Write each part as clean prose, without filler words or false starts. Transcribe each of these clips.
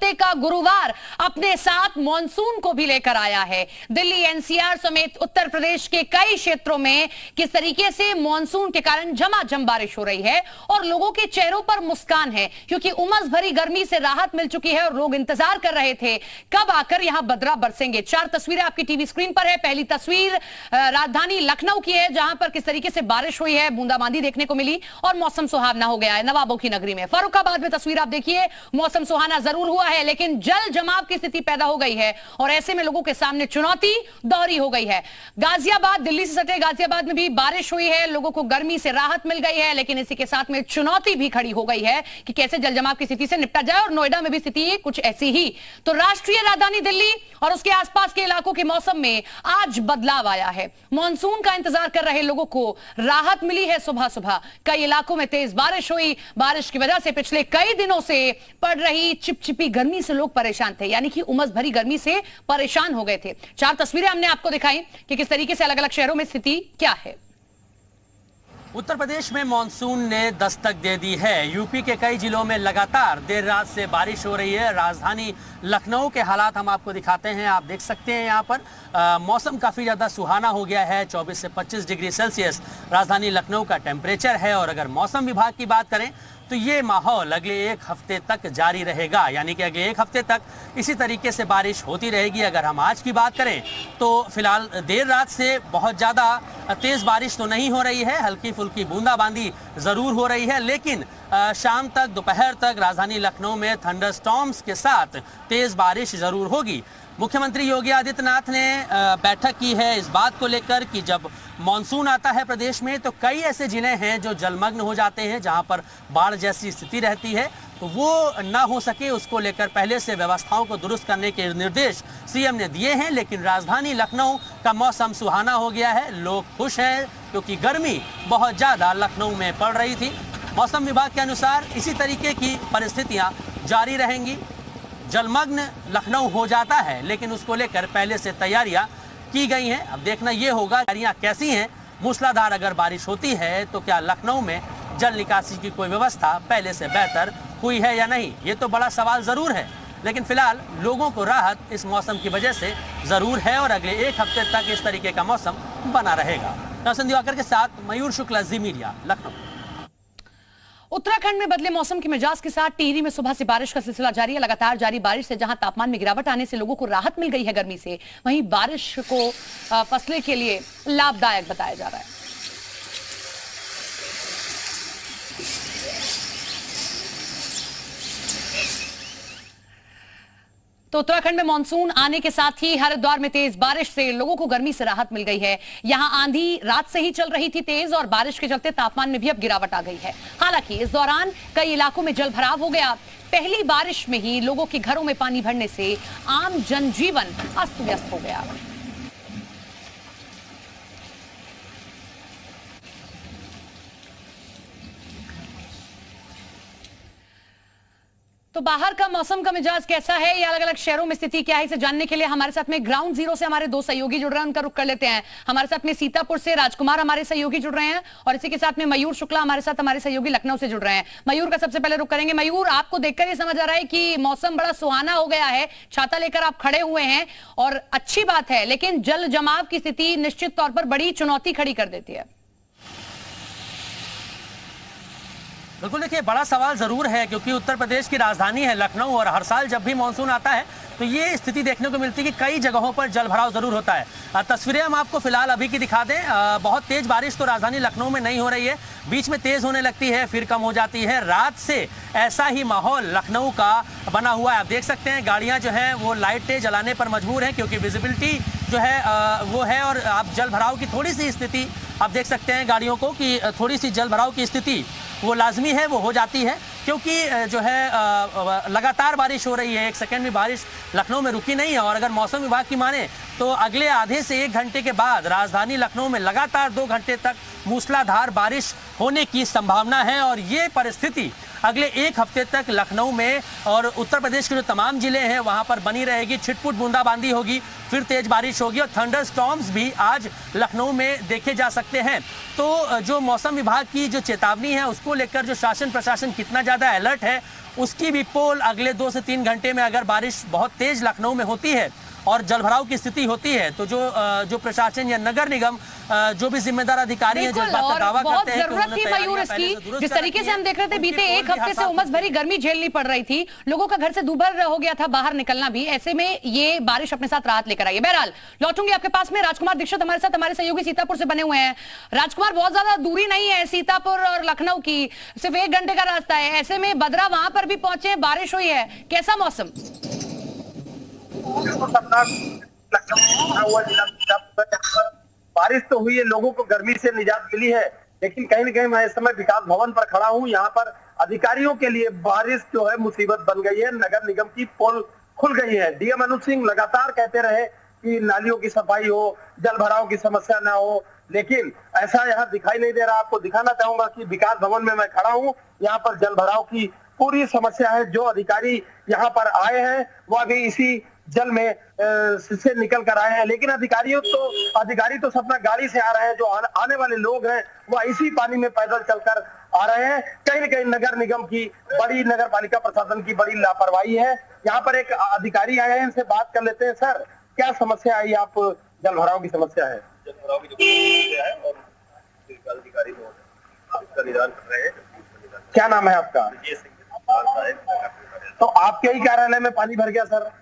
हफ्ते का गुरुवार अपने साथ मॉनसून को भी लेकर आया है। दिल्ली, एनसीआर समेत उत्तर प्रदेश के कई क्षेत्रों में किस तरीके से मॉनसून के कारण झमाझम बारिश हो रही है और लोगों के चेहरों पर मुस्कान है, क्योंकि उमस भरी गर्मी से राहत मिल चुकी है और लोग इंतजार कर रहे थे कब आकर यहां बदरा बरसेंगे। 4 तस्वीरें आपकी टीवी स्क्रीन पर है। पहली तस्वीर राजधानी लखनऊ की है, जहां पर किस तरीके से बारिश हुई है, बूंदाबांदी देखने को मिली और मौसम सुहावना हो गया है नवाबों की नगरी में। फर्रुखाबाद में तस्वीर आप देखिए, मौसम सुहाना जरूर हुआ है लेकिन जल जमाव की स्थिति पैदा हो गई है और ऐसे में लोगों के सामने चुनौती दोहरी हो गई है। गाजियाबाद, दिल्ली से सटे गाजियाबाद में भी बारिश हुई है, लोगों को गर्मी से राहत मिल गई है, लेकिन इसी के साथ में चुनौती भी खड़ी हो गई है कि कैसे जल जमाव की स्थिति से निपटा जाए और नोएडा में भी स्थिति कुछ ऐसी ही। तो राष्ट्रीय राजधानी दिल्ली और उसके आसपास के इलाकों के मौसम में आज बदलाव आया है। मॉनसून का इंतजार कर रहे लोगों को राहत मिली है। सुबह सुबह कई इलाकों में तेज बारिश हुई। बारिश की वजह से पिछले कई दिनों से पड़ रही चिपचिपी गर्मी से लोग परेशान थे, यानी कि उमस भरी गर्मी से परेशान हो गए थे। 4 तस्वीरें हमने आपको दिखाई कि किस तरीके से अलग अलग शहरों में स्थिति क्या है। उत्तर प्रदेश में मानसून ने दस्तक दे दी है। यूपी के कई जिलों में लगातार देर रात से बारिश हो रही है। राजधानी लखनऊ के हालात हम आपको दिखाते हैं। आप देख सकते हैं यहाँ पर मौसम काफ़ी ज़्यादा सुहाना हो गया है। 24 से 25 डिग्री सेल्सियस राजधानी लखनऊ का टेम्परेचर है और अगर मौसम विभाग की बात करें तो ये माहौल अगले 1 हफ्ते तक जारी रहेगा, यानी कि अगले 1 हफ्ते तक इसी तरीके से बारिश होती रहेगी। अगर हम आज की बात करें तो फिलहाल देर रात से बहुत ज़्यादा तेज़ बारिश तो नहीं हो रही है, हल्की फुल्की बूंदाबांदी ज़रूर हो रही है, लेकिन शाम तक, दोपहर तक राजधानी लखनऊ में थंडरस्टॉर्म्स के साथ तेज़ बारिश ज़रूर होगी। मुख्यमंत्री योगी आदित्यनाथ ने बैठक की है इस बात को लेकर कि जब मानसून आता है प्रदेश में तो कई ऐसे जिले हैं जो जलमग्न हो जाते हैं, जहां पर बाढ़ जैसी स्थिति रहती है, तो वो ना हो सके उसको लेकर पहले से व्यवस्थाओं को दुरुस्त करने के निर्देश सीएम ने दिए हैं। लेकिन राजधानी लखनऊ का मौसम सुहाना हो गया है, लोग खुश हैं क्योंकि गर्मी बहुत ज़्यादा लखनऊ में पड़ रही थी। मौसम विभाग के अनुसार इसी तरीके की परिस्थितियाँ जारी रहेंगी। जलमग्न लखनऊ हो जाता है लेकिन उसको लेकर पहले से तैयारियां की गई हैं। अब देखना ये होगा तैयारियां कैसी हैं। मूसलाधार अगर बारिश होती है तो क्या लखनऊ में जल निकासी की कोई व्यवस्था पहले से बेहतर हुई है या नहीं, ये तो बड़ा सवाल ज़रूर है। लेकिन फिलहाल लोगों को राहत इस मौसम की वजह से ज़रूर है और अगले 1 हफ्ते तक इस तरीके का मौसम बना रहेगा। रोशन दिवाकर के साथ मयूर शुक्ला, जी मीडिया, लखनऊ। उत्तराखंड में बदले मौसम के मिजाज के साथ टिहरी में सुबह से बारिश का सिलसिला जारी है। लगातार जारी बारिश से जहां तापमान में गिरावट आने से लोगों को राहत मिल गई है गर्मी से, वहीं बारिश को फसलों के लिए लाभदायक बताया जा रहा है। तो उत्तराखंड में मानसून आने के साथ ही हरिद्वार में तेज बारिश से लोगों को गर्मी से राहत मिल गई है। यहां आंधी रात से ही चल रही थी तेज और बारिश के चलते तापमान में भी अब गिरावट आ गई है। हालांकि इस दौरान कई इलाकों में जल भराव हो गया। पहली बारिश में ही लोगों के घरों में पानी भरने से आम जनजीवन अस्त व्यस्त हो गया। तो बाहर का मौसम का मिजाज कैसा है, या अलग अलग शहरों में स्थिति क्या है, इसे जानने के लिए हमारे साथ में ग्राउंड जीरो से हमारे 2 सहयोगी जुड़ रहे हैं, उनका रुख कर लेते हैं। हमारे साथ में सीतापुर से राजकुमार हमारे सहयोगी जुड़ रहे हैं और इसी के साथ में मयूर शुक्ला हमारे साथ हमारे सहयोगी लखनऊ से जुड़ रहे हैं। मयूर का सबसे पहले रुख करेंगे। मयूर, आपको देखकर ये समझ आ रहा है कि मौसम बड़ा सुहाना हो गया है, छाता लेकर आप खड़े हुए हैं और अच्छी बात है, लेकिन जल जमाव की स्थिति निश्चित तौर पर बड़ी चुनौती खड़ी कर देती है। बिल्कुल, देखिए बड़ा सवाल ज़रूर है क्योंकि उत्तर प्रदेश की राजधानी है लखनऊ और हर साल जब भी मानसून आता है तो ये स्थिति देखने को मिलती है कि कई जगहों पर जल भराव ज़रूर होता है। तस्वीरें हम आपको फिलहाल अभी की दिखा दें। बहुत तेज़ बारिश तो राजधानी लखनऊ में नहीं हो रही है, बीच में तेज़ होने लगती है फिर कम हो जाती है। रात से ऐसा ही माहौल लखनऊ का बना हुआ है। आप देख सकते हैं गाड़ियाँ जो हैं वो लाइटें जलाने पर मजबूर हैं क्योंकि विजिबिलिटी जो है वो है और आप जल भराव की थोड़ी सी स्थिति आप देख सकते हैं गाड़ियों को कि थोड़ी सी जल भराव की स्थिति वो लाजमी है, वो हो जाती है क्योंकि जो है लगातार बारिश हो रही है। 1 सेकंड भी बारिश लखनऊ में रुकी नहीं है और अगर मौसम विभाग की माने तो अगले आधे से 1 घंटे के बाद राजधानी लखनऊ में लगातार 2 घंटे तक मूसलाधार बारिश होने की संभावना है और ये परिस्थिति अगले एक हफ्ते तक लखनऊ में और उत्तर प्रदेश के जो तमाम जिले हैं वहां पर बनी रहेगी। छिटपुट बूंदाबांदी होगी, फिर तेज बारिश होगी और थंडर स्टॉर्म्स भी आज लखनऊ में देखे जा सकते हैं। तो जो मौसम विभाग की जो चेतावनी है उसको लेकर जो शासन प्रशासन कितना ज़्यादा अलर्ट है उसकी भी पोल अगले 2 से 3 घंटे में अगर बारिश बहुत तेज लखनऊ में होती है और जलभराव की स्थिति होती है तो जो प्रशासन या नगर निगम जो भी जिम्मेदार अधिकारी हैं जिस बात का दावा करते हैं जरूरत थी मयूर इसकी, जिस तरीके से हम देख रहे थे बीते एक हफ्ते से उमस भरी गर्मी झेलनी पड़ रही थी, लोगों का घर से दूभर हो गया था बाहर निकलना भी, ऐसे में ये बारिश अपने साथ राहत लेकर आई है। बहरहाल लौटूंगी आपके पास में, राजकुमार दीक्षित हमारे साथ, हमारे सहयोगी सीतापुर से बने हुए हैं। राजकुमार, बहुत ज्यादा दूरी नहीं है सीतापुर और लखनऊ की, सिर्फ 1 घंटे का रास्ता है, ऐसे में बदरा वहां पर भी पहुंचे, बारिश हुई है, कैसा मौसम? बारिश तो हुई है, लोगों को गर्मी से निजात मिली है, लेकिन कहीं न कहीं मैं इस समय विकास भवन पर खड़ा हूं। यहाँ पर अधिकारियों के लिए बारिश जो है मुसीबत बन गई है। नगर निगम की पोल खुल गई है। डीएम अनुज सिंह लगातार कहते रहे कि नालियों की सफाई हो, जल भराव की समस्या ना हो, लेकिन ऐसा यहाँ दिखाई नहीं दे रहा। आपको दिखाना चाहूंगा कि विकास भवन में मैं खड़ा हूँ, यहाँ पर जल भराव की पूरी समस्या है। जो अधिकारी यहाँ पर आए हैं वो अभी इसी जल में से निकल कर आए हैं, लेकिन अधिकारी तो अपना गाड़ी से आ रहे हैं। जो आने वाले लोग हैं वह इसी पानी में पैदल चलकर आ रहे हैं। कहीं न कहीं नगर निगम की बड़ी, नगर पालिका प्रशासन की बड़ी लापरवाही है। यहाँ पर एक अधिकारी आए हैं, इनसे बात कर लेते हैं। सर, क्या समस्या आई? आप जल भराव की समस्या है? जल भराव की जो समस्या है और अधिकारी इसका निदान कर रहे हैं। क्या नाम है आपका? तो आपके ही कार्यालय में पानी भर गया सर?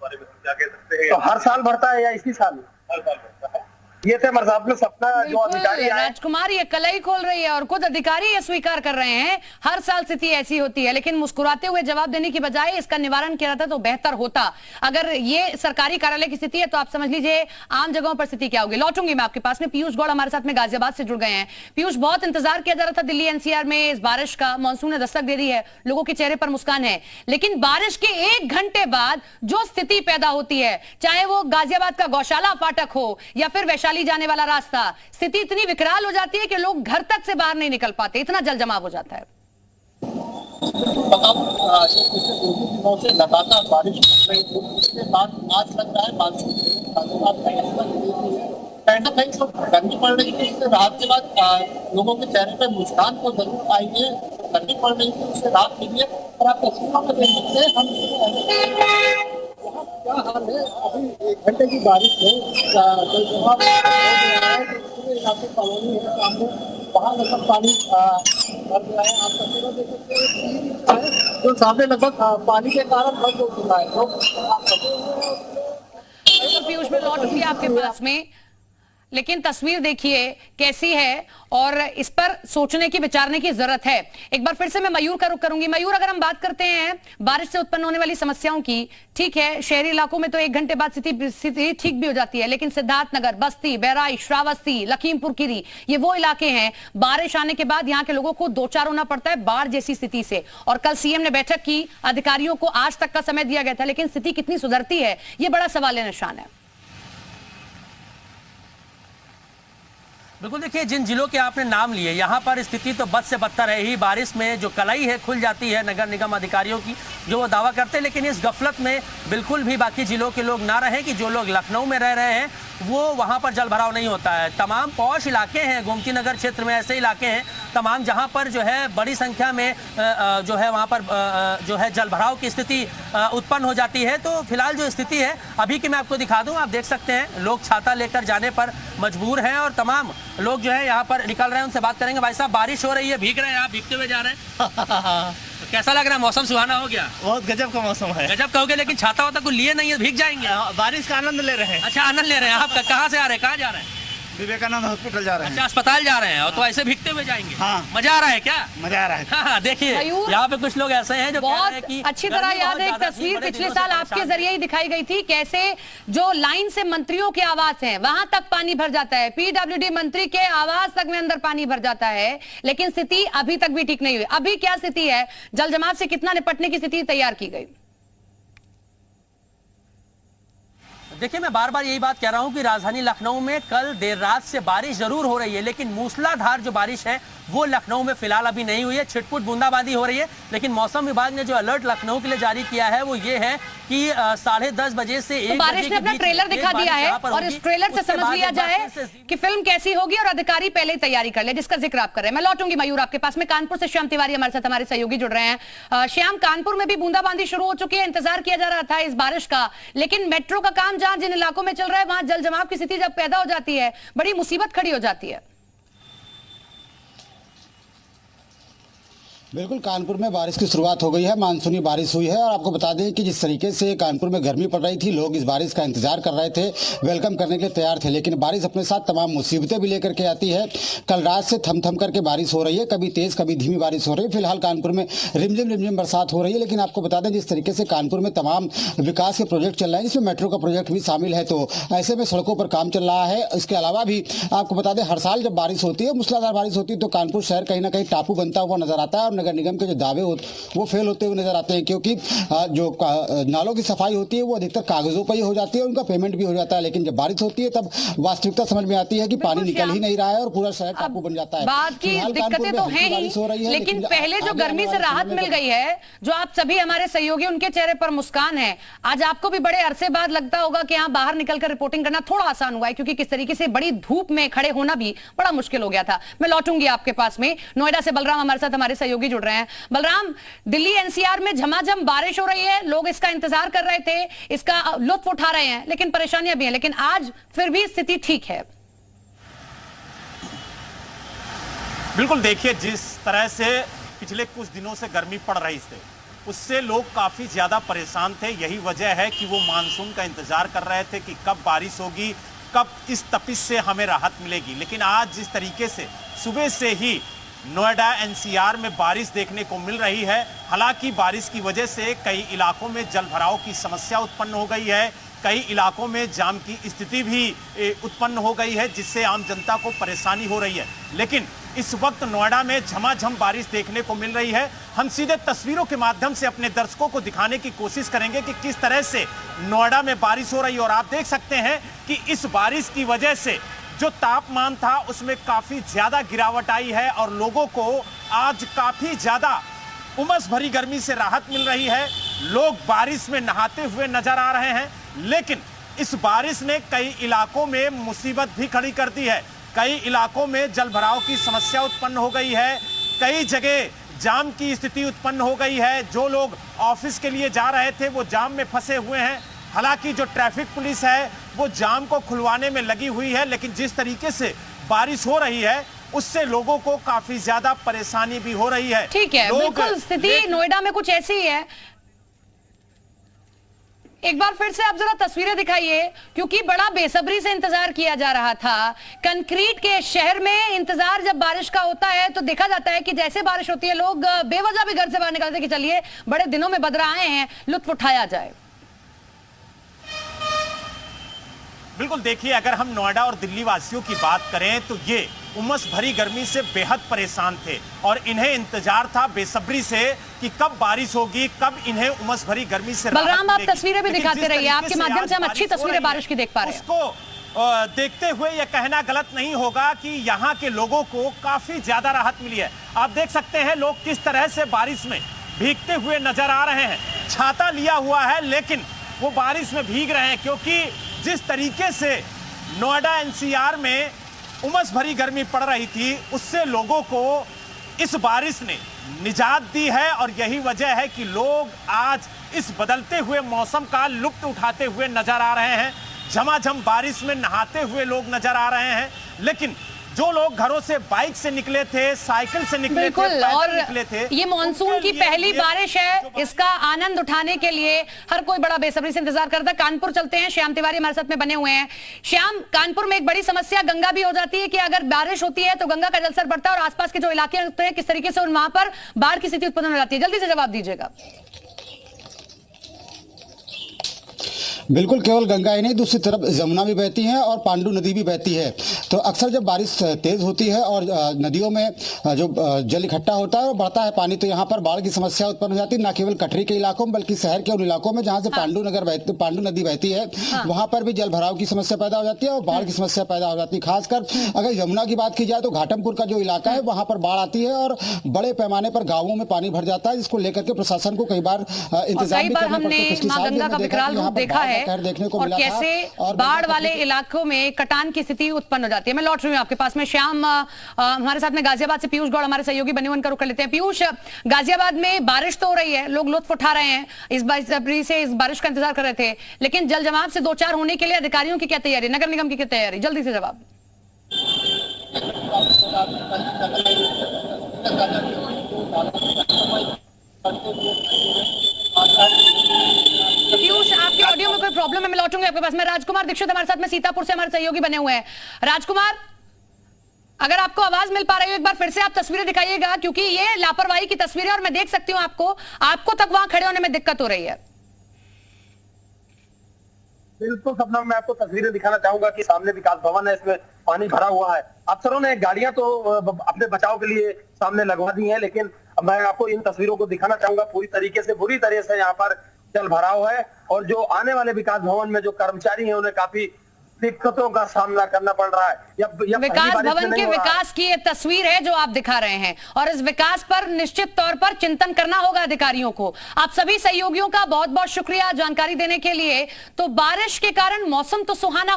बारे में क्या कह सकते हैं? तो हर साल भरता है या इसी साल? हर साल भरता है। ये थे हमारे साथ में सपना जो अधिकारी राजकुमार, ये कलई खोल रही है और खुद अधिकारी ये स्वीकार कर रहे हैं हर साल स्थिति ऐसी होती है, लेकिन मुस्कुराते हुए जवाब देने की बजाय इसका निवारण किया जाता तो बेहतर होता। अगर ये सरकारी कार्यालय की स्थिति है तो आप समझ लीजिए आम जगहों पर स्थिति क्या होगी। लौटूंगी मैं आपके पास में। पीयूष गौड़ हमारे साथ में गाजियाबाद से जुड़ गए हैं। पीयूष, बहुत इंतजार किया जा रहा था दिल्ली एनसीआर में इस बारिश का, मानसून ने दस्तक दे दी है, लोगों के चेहरे पर मुस्कान है, लेकिन बारिश के 1 घंटे बाद जो स्थिति पैदा होती है, चाहे वो गाजियाबाद का गौशाला फाटक हो या फिर वैशाली जाने वाला रास्ता, स्थिति इतनी विकराल हो जाती है कि लोग घर तक से बाहर नहीं निकल पाते, इतना जल जमाव हो जाता है। दिनों से लगातार बारिश हो रही है, उसके बाद आज लग रहा है मानसून कहीं ना कहीं तो गर्मी पड़ रही थी, उससे राहत के बाद लोगों के चेहरे पर मुस्कान तो जरूर आई है। गर्मी पड़ रही थी, उससे राहत मिली है। और आप तस्वीरों में देख सकते हैं हम यहाँ क्या हाल है। अभी 1 घंटे की बारिश है, जल जमाव पूरे इलाके कॉलोनी है सामने, वहाँ लगभग पानी भर गया है। आप तस्वीरों देख सकते हैं जो सामने लगभग पानी के कारण बंद हो चुका है। लोग पीयूष में लौटूंगी आपके पास में, लेकिन तस्वीर देखिए कैसी है और इस पर सोचने की, विचारने की जरूरत है। एक बार फिर से मैं मयूर का रुख करूंगी। मयूर, अगर हम बात करते हैं बारिश से उत्पन्न होने वाली समस्याओं की, ठीक है शहरी इलाकों में तो 1 घंटे बाद स्थिति ठीक भी हो जाती है, लेकिन सिद्धार्थनगर, बस्ती, बहराइच, श्रावस्ती, लखीमपुर खीरी, ये वो इलाके हैं बारिश आने के बाद यहाँ के लोगों को दो चार होना पड़ता है बाढ़ जैसी स्थिति से। और कल सीएम ने बैठक की, अधिकारियों को आज तक का समय दिया गया था, लेकिन स्थिति कितनी सुधरती है ये बड़ा सवाल निशान है। बिल्कुल, देखिए जिन जिलों के आपने नाम लिए यहाँ पर स्थिति तो बद से बदतर है ही। बारिश में जो कलाई है खुल जाती है नगर निगम अधिकारियों की, जो वो दावा करते हैं, लेकिन इस गफलत में बिल्कुल भी बाकी जिलों के लोग ना रहें कि जो लोग लखनऊ में रह रहे हैं वो वहाँ पर जल भराव नहीं होता है। तमाम पौष इलाके हैं, गोमती नगर क्षेत्र में ऐसे इलाके हैं तमाम जहाँ पर जो है बड़ी संख्या में जो है वहाँ पर जो है जल भराव की स्थिति उत्पन्न हो जाती है। तो फिलहाल जो स्थिति है अभी की मैं आपको दिखा दूं, आप देख सकते हैं लोग छाता लेकर जाने पर मजबूर हैं और तमाम लोग जो है यहाँ पर निकल रहे हैं। उनसे बात करेंगे। भाई साहब, बारिश हो रही है, भीग रहे हैं आप, भीगते हुए जा रहे हैं तो कैसा लग रहा है? मौसम सुहाना हो गया? बहुत गजब का मौसम है। गजब कहोगे, लेकिन छाता वाता कुछ लिए नहीं है, भीग जाएंगे। बारिश का आनंद ले रहे हैं। अच्छा, आनंद ले रहे हैं। आप कहाँ से आ रहे हैं, कहाँ जा रहे हैं? विवेकानंद हॉस्पिटल जा रहे हैं। अच्छा, अस्पताल जा रहे हैं और तो ऐसे भीगते हुए जाएंगे। हाँ। मजा आ रहा है क्या? मजा आ रहा है। हाँ, देखिए यहाँ पे कुछ लोग ऐसे हैं जो कह रहे हैं कि अच्छी तरह याद है एक तस्वीर पिछले साल आपके जरिए ही दिखाई गई थी, कैसे जो लाइन से मंत्रियों के आवास हैं वहां तक पानी भर जाता है, पीडब्ल्यूडी मंत्री के आवास तक में अंदर पानी भर जाता है, लेकिन स्थिति अभी तक भी ठीक नहीं हुई। अभी क्या स्थिति है? जल जमाव से कितना निपटने की स्थिति तैयार की गई? देखिए, मैं बार बार यही बात कह रहा हूं कि राजधानी लखनऊ में कल देर रात से बारिश जरूर हो रही है, लेकिन मूसलाधार जो बारिश है वो लखनऊ में फिलहाल अभी नहीं हुई है। छिटपुट बूंदाबांदी हो रही है, लेकिन मौसम विभाग ने जो अलर्ट लखनऊ के लिए जारी किया है वो ये है कि 10:30 बजे से 1 बारिश ने अपना ट्रेलर दिखा दिया है और इस ट्रेलर से समझ लिया जाए कि फिल्म कैसी होगी और अधिकारी पहले ही तैयारी कर ले, जिसका जिक्र आप कर रहे हैं। मैं लौटूंगी मयूर आपके पास में। कानपुर से श्याम तिवारी हमारे साथ हमारे सहयोगी जुड़ रहे हैं। श्याम, कानपुर में भी बूंदाबांदी शुरू हो चुकी है, इंतजार किया जा रहा था इस बारिश का, लेकिन मेट्रो का काम जहां जिन इलाकों में चल रहा है वहां जल जमाव की स्थिति जब पैदा हो जाती है, बड़ी मुसीबत खड़ी हो जाती है। बिल्कुल, कानपुर में बारिश की शुरुआत हो गई है, मानसूनी बारिश हुई है। और आपको बता दें कि जिस तरीके से कानपुर में गर्मी पड़ रही थी, लोग इस बारिश का इंतजार कर रहे थे, वेलकम करने के लिए तैयार थे, लेकिन बारिश अपने साथ तमाम मुसीबतें भी लेकर के आती है। कल रात से थम थम करके बारिश हो रही है, कभी तेज कभी धीमी बारिश हो रही है। फिलहाल कानपुर में रिमझिम बरसात हो रही है, लेकिन आपको बता दें जिस तरीके से कानपुर में तमाम विकास के प्रोजेक्ट चल रहे हैं, इसमें मेट्रो का प्रोजेक्ट भी शामिल है, तो ऐसे में सड़कों पर काम चल रहा है। इसके अलावा भी आपको बता दें हर साल जब बारिश होती है, मूसलाधार बारिश होती है, तो कानपुर शहर कहीं ना कहीं टापू बनता हुआ नजर आता है और नगर निगम के जो दावे वो फेल होते हुए नजर आते हैं, क्योंकि जो नालों की सफाई होती है वो अधिकतर कागजों पर ही हो जाती है, उनका पेमेंट भी हो जाता है, लेकिन जब बारिश होती है तब वास्तविकता समझ में आती है कि पानी निकल ही नहीं रहा है और पूरा शहर टापू बन जाता है। बात की दिक्कतें तो हैं ही, लेकिन पहले जो गर्मी से राहत मिल गई है, जो आप सभी हमारे सहयोगी उनके चेहरे पर मुस्कान है, आज आपको भी बड़े अरसे बाद लगता होगा कि यहाँ बाहर निकलकर रिपोर्टिंग करना थोड़ा आसान हुआ है, क्योंकि किस तरीके से बड़ी धूप में खड़े होना भी बड़ा मुश्किल हो गया था। मैं लौटूंगी आपके पास में। नोएडा से बलराम हमारे साथ हमारे सहयोगी जुड़ रहे हैं। बलराम, दिल्ली एनसीआर में झमाझम बारिश हो रही है, लोग इसका इंतजार कर रहे थे, इसका लुत्फ उठा रहे हैं, लेकिन परेशानियां भी हैं, लेकिन आज फिर भी स्थिति ठीक है। बिल्कुल, देखिए जिस तरह से पिछले कुछ दिनों से गर्मी पड़ रही थी, उससे लोग काफी ज्यादा परेशान थे। यही वजह है कि वो मानसून का इंतजार कर रहे थे कि कब बारिश होगी, कब इस तपिश से हमें राहत मिलेगी। लेकिन आज जिस तरीके से सुबह से ही नोएडा एनसीआर में बारिश देखने को मिल रही है, हालांकि बारिश की वजह से कई इलाकों में जल भराव की समस्या उत्पन्न हो गई है, कई इलाकों में जाम की स्थिति भी उत्पन्न हो गई है, जिससे आम जनता को परेशानी हो रही है। लेकिन इस वक्त नोएडा में झमाझम बारिश देखने को मिल रही है। हम सीधे तस्वीरों के माध्यम से अपने दर्शकों को दिखाने की कोशिश करेंगे कि किस तरह से नोएडा में बारिश हो रही है। और आप देख सकते हैं कि इस बारिश की वजह से जो तापमान था उसमें काफी ज्यादा गिरावट आई है और लोगों को आज काफी ज्यादा उमस भरी गर्मी से राहत मिल रही है। लोग बारिश में नहाते हुए नजर आ रहे हैं, लेकिन इस बारिश ने कई इलाकों में मुसीबत भी खड़ी कर दी है। कई इलाकों में जल भराव की समस्या उत्पन्न हो गई है, कई जगह जाम की स्थिति उत्पन्न हो गई है। जो लोग ऑफिस के लिए जा रहे थे वो जाम में फंसे हुए हैं। हालांकि जो ट्रैफिक पुलिस है वो जाम को खुलवाने में लगी हुई है, लेकिन जिस तरीके से बारिश हो रही है उससे लोगों को काफी ज्यादा परेशानी भी हो रही है। ठीक है, बिल्कुल स्थिति नोएडा में कुछ ऐसी ही है। एक बार फिर से आप जरा तस्वीरें दिखाइए, क्योंकि बड़ा बेसब्री से इंतजार किया जा रहा था। कंक्रीट के शहर में इंतजार जब बारिश का होता है तो देखा जाता है कि जैसे बारिश होती है लोग बेवजह भी घर से बाहर निकलते कि चलिए बड़े दिनों में बदरा आए हैं, लुत्फ उठाया जाए। बिल्कुल, देखिए अगर हम नोएडा और दिल्ली वासियों की बात करें तो ये उमस भरी गर्मी से बेहद परेशान थे और इन्हें इंतजार था बेसब्री से कि कब बारिश होगी, कब इन्हें उमस भरी गर्मी से राहत बलराम, आप मिलेगी। तस्वीरें भी दिखाते रहिए, आपके माध्यम से हम अच्छी तस्वीरें बारिश की देख पा रहे हैं। उसको देखते हुए यह कहना गलत नहीं होगा कि यहाँ के लोगों को काफी ज्यादा राहत मिली है। आप देख सकते हैं लोग किस तरह से बारिश में भीगते हुए नजर आ रहे हैं। छाता लिया हुआ है लेकिन वो बारिश में भीग रहे हैं, क्योंकि जिस तरीके से नोएडा एनसीआर में उमस भरी गर्मी पड़ रही थी उससे लोगों को इस बारिश ने निजात दी है। और यही वजह है कि लोग आज इस बदलते हुए मौसम का लुत्फ उठाते हुए नजर आ रहे हैं। झमाझम बारिश में नहाते हुए लोग नजर आ रहे हैं, लेकिन जो लोग घरों से बाइक से निकले थे, साइकिल से निकले थे, पैदल निकले थे, ये मानसून की पहली बारिश है, इसका आनंद उठाने के लिए हर कोई बड़ा बेसब्री से इंतजार करता है। कानपुर चलते हैं, श्याम तिवारी हमारे साथ में बने हुए हैं। श्याम, कानपुर में एक बड़ी समस्या गंगा भी हो जाती है कि अगर बारिश होती है तो गंगा का जलस्तर बढ़ता है और आसपास के जो इलाके होते हैं किस तरीके से वहां पर बाढ़ की स्थिति उत्पन्न हो जाती है। जल्दी से जवाब दीजिएगा। बिल्कुल, केवल गंगा ही नहीं, दूसरी तरफ यमुना भी बहती है और पांडु नदी भी बहती है। तो अक्सर जब बारिश तेज होती है और नदियों में जो जल इकट्ठा होता है और बढ़ता है पानी, तो यहाँ पर बाढ़ की समस्या उत्पन्न हो जाती है, न केवल कटरी के इलाकों में बल्कि शहर के उन इलाकों में जहाँ से पांडु नदी बहती है, वहाँ पर भी जल भराव की समस्या पैदा हो जाती है और बाढ़ की समस्या पैदा हो जाती है। खासकर अगर यमुना की बात की जाए तो घाटमपुर का जो इलाका है वहाँ पर बाढ़ आती है और बड़े पैमाने पर गाँवों में पानी भर जाता है, जिसको लेकर के प्रशासन को कई बार इंतजाम भी करना पड़ता है। पिछले साल भी हमने देखा देखने को मिला कैसे बाढ़ वाले इलाकों में कटान की स्थिति उत्पन्न हो जाती है। मैं लौट रही हूँ आपके पास में। श्याम, हमारे साथ में गाजियाबाद से पीयूष गौड़ हमारे सहयोगी बने हुए, उनका रुख कर लेते हैं। पीयूष, गाजियाबाद में बारिश तो हो रही है, लोग लुत्फ उठा रहे हैं, इस बारिश का इंतजार कर रहे थे, लेकिन जल जमाव से दो चार होने के लिए अधिकारियों की क्या तैयारी, नगर निगम की क्या तैयारी? जल्दी से जवाब। पीयूष, आपके ऑडियो में कोई प्रॉब्लम है? मैं लौटूंगी आपके पास में। राजकुमार दीक्षित हमारे साथ में सीतापुर से हमारे सहयोगी बने हुए हैं। राजकुमार, अगर आपको आवाज मिल पा रही हो, एक बार फिर से आप तस्वीरें दिखाइएगा, क्योंकि ये लापरवाही की तस्वीरें और मैं देख सकती हूं आपको तक वहां खड़े होने में दिक्कत हो रही है। बिल्कुल सपना, मैं आपको तस्वीरें दिखाना चाहूंगा कि सामने विकास भवन है, इसमें पानी भरा हुआ है। अफसरों ने गाड़ियां तो अपने बचाव के लिए सामने लगवा दी हैं, लेकिन मैं आपको इन तस्वीरों को दिखाना चाहूंगा। बुरी तरह से यहाँ पर जल भराव है और जो आने वाले विकास भवन में जो कर्मचारी हैं उन्हें काफी दिक्कतों का सामना करना पड़ रहा है। विकास भवन के विकास की ये तस्वीर है जो आप दिखा रहे हैं, और इस विकास पर निश्चित तौर पर चिंतन करना होगा अधिकारियों को। आप सभी सहयोगियों का बहुत बहुत शुक्रिया जानकारी देने के लिए। तो बारिश के कारण मौसम तो सुहाना